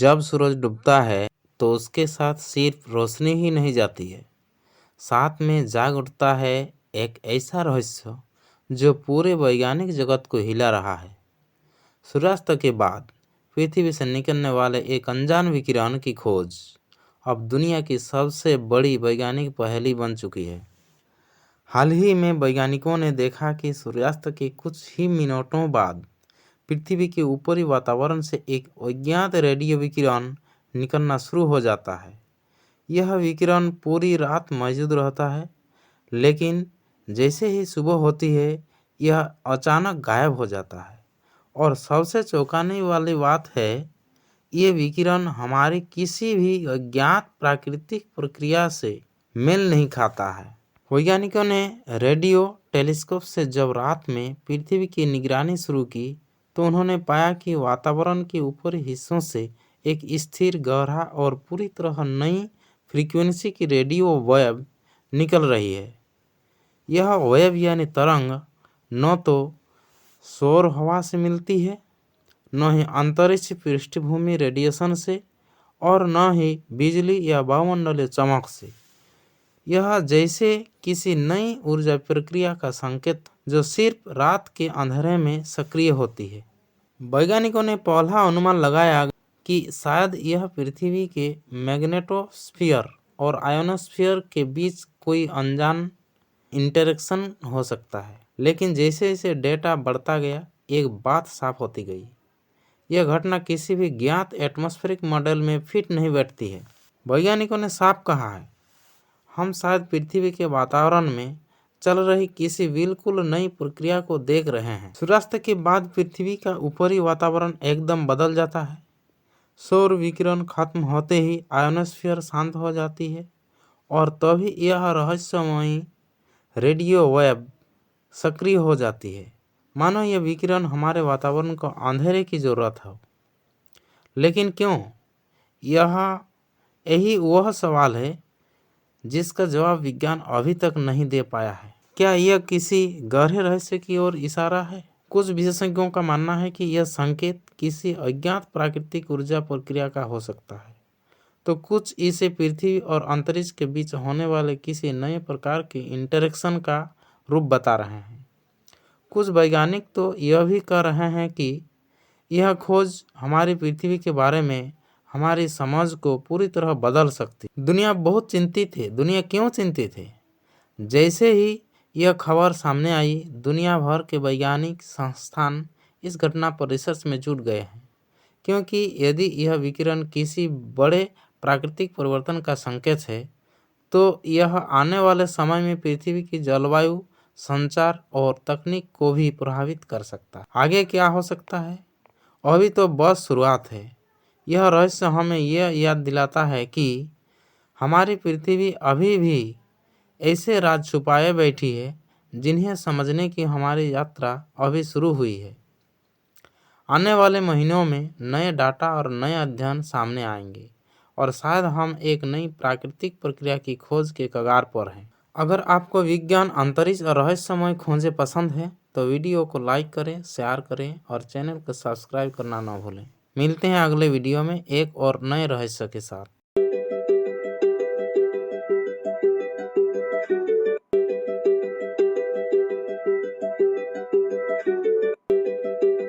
जब सूरज डूबता है तो उसके साथ सिर्फ रोशनी ही नहीं जाती है, साथ में जाग उठता है एक ऐसा रहस्य जो पूरे वैज्ञानिक जगत को हिला रहा है। सूर्यास्त के बाद पृथ्वी से निकलने वाले एक अनजान विकिरण की खोज अब दुनिया की सबसे बड़ी वैज्ञानिक पहेली बन चुकी है। हाल ही में वैज्ञानिकों ने देखा कि सूर्यास्त के कुछ ही मिनटों बाद पृथ्वी के ऊपरी वातावरण से एक अज्ञात रेडियो विकिरण निकलना शुरू हो जाता है। यह विकिरण पूरी रात मौजूद रहता है, लेकिन जैसे ही सुबह होती है यह अचानक गायब हो जाता है। और सबसे चौंकाने वाली बात है, ये विकिरण हमारी किसी भी अज्ञात प्राकृतिक प्रक्रिया से मेल नहीं खाता है। वैज्ञानिकों ने रेडियो टेलीस्कोप से जब रात में पृथ्वी की निगरानी शुरू की तो उन्होंने पाया कि वातावरण के ऊपरी हिस्सों से एक स्थिर, गहरा और पूरी तरह नई फ्रीक्वेंसी की रेडियो वेव निकल रही है। यह वेव यानी तरंग न तो सौर हवा से मिलती है, न ही अंतरिक्ष पृष्ठभूमि रेडिएशन से, और न ही बिजली या वायुमंडलीय चमक से। यह जैसे किसी नई ऊर्जा प्रक्रिया का संकेत जो सिर्फ रात के अंधेरे में सक्रिय होती है। वैज्ञानिकों ने पहला अनुमान लगाया कि शायद यह पृथ्वी के मैग्नेटोस्फीयर और आयोनोस्फीयर के बीच कोई अनजान इंटरेक्शन हो सकता है। लेकिन जैसे जैसे डेटा बढ़ता गया, एक बात साफ होती गई। यह घटना किसी भी ज्ञात एटमॉस्फेरिक मॉडल में फिट नहीं बैठती है। वैज्ञानिकों ने साफ कहा है, हम शायद पृथ्वी के वातावरण में चल रही किसी बिल्कुल नई प्रक्रिया को देख रहे हैं। सूर्यास्त के बाद पृथ्वी का ऊपरी वातावरण एकदम बदल जाता है। सौर विकिरण खत्म होते ही आयोनोस्फीयर शांत हो जाती है और तभी यह रहस्यमयी रेडियो वेव सक्रिय हो जाती है, मानो यह विकिरण हमारे वातावरण को अंधेरे की जरूरत हो। लेकिन क्यों? यही वह सवाल है जिसका जवाब विज्ञान अभी तक नहीं दे पाया है। क्या यह किसी गहरे रहस्य की ओर इशारा है? कुछ विशेषज्ञों का मानना है कि यह संकेत किसी अज्ञात प्राकृतिक ऊर्जा प्रक्रिया का हो सकता है, तो कुछ इसे पृथ्वी और अंतरिक्ष के बीच होने वाले किसी नए प्रकार के इंटरेक्शन का रूप बता रहे हैं। कुछ वैज्ञानिक तो यह भी कह रहे हैं कि यह खोज हमारी पृथ्वी के बारे में हमारी समझ को पूरी तरह बदल सकती। दुनिया बहुत चिंतित है। दुनिया क्यों चिंतित है? जैसे ही यह खबर सामने आई, दुनिया भर के वैज्ञानिक संस्थान इस घटना पर रिसर्च में जुट गए हैं, क्योंकि यदि यह विकिरण किसी बड़े प्राकृतिक परिवर्तन का संकेत है, तो यह आने वाले समय में पृथ्वी की जलवायु, संचार और तकनीक को भी प्रभावित कर सकता है। आगे क्या हो सकता है, अभी तो बस शुरुआत है। यह रहस्य हमें यह याद दिलाता है कि हमारी पृथ्वी अभी भी ऐसे राज छुपाए बैठी है जिन्हें समझने की हमारी यात्रा अभी शुरू हुई है। आने वाले महीनों में नए डाटा और नए अध्ययन सामने आएंगे और शायद हम एक नई प्राकृतिक प्रक्रिया की खोज के कगार पर हैं। अगर आपको विज्ञान, अंतरिक्ष और रहस्यमय खोजें पसंद है तो वीडियो को लाइक करें, शेयर करें और चैनल को सब्सक्राइब करना ना भूलें। मिलते हैं अगले वीडियो में एक और नए रहस्य के साथ।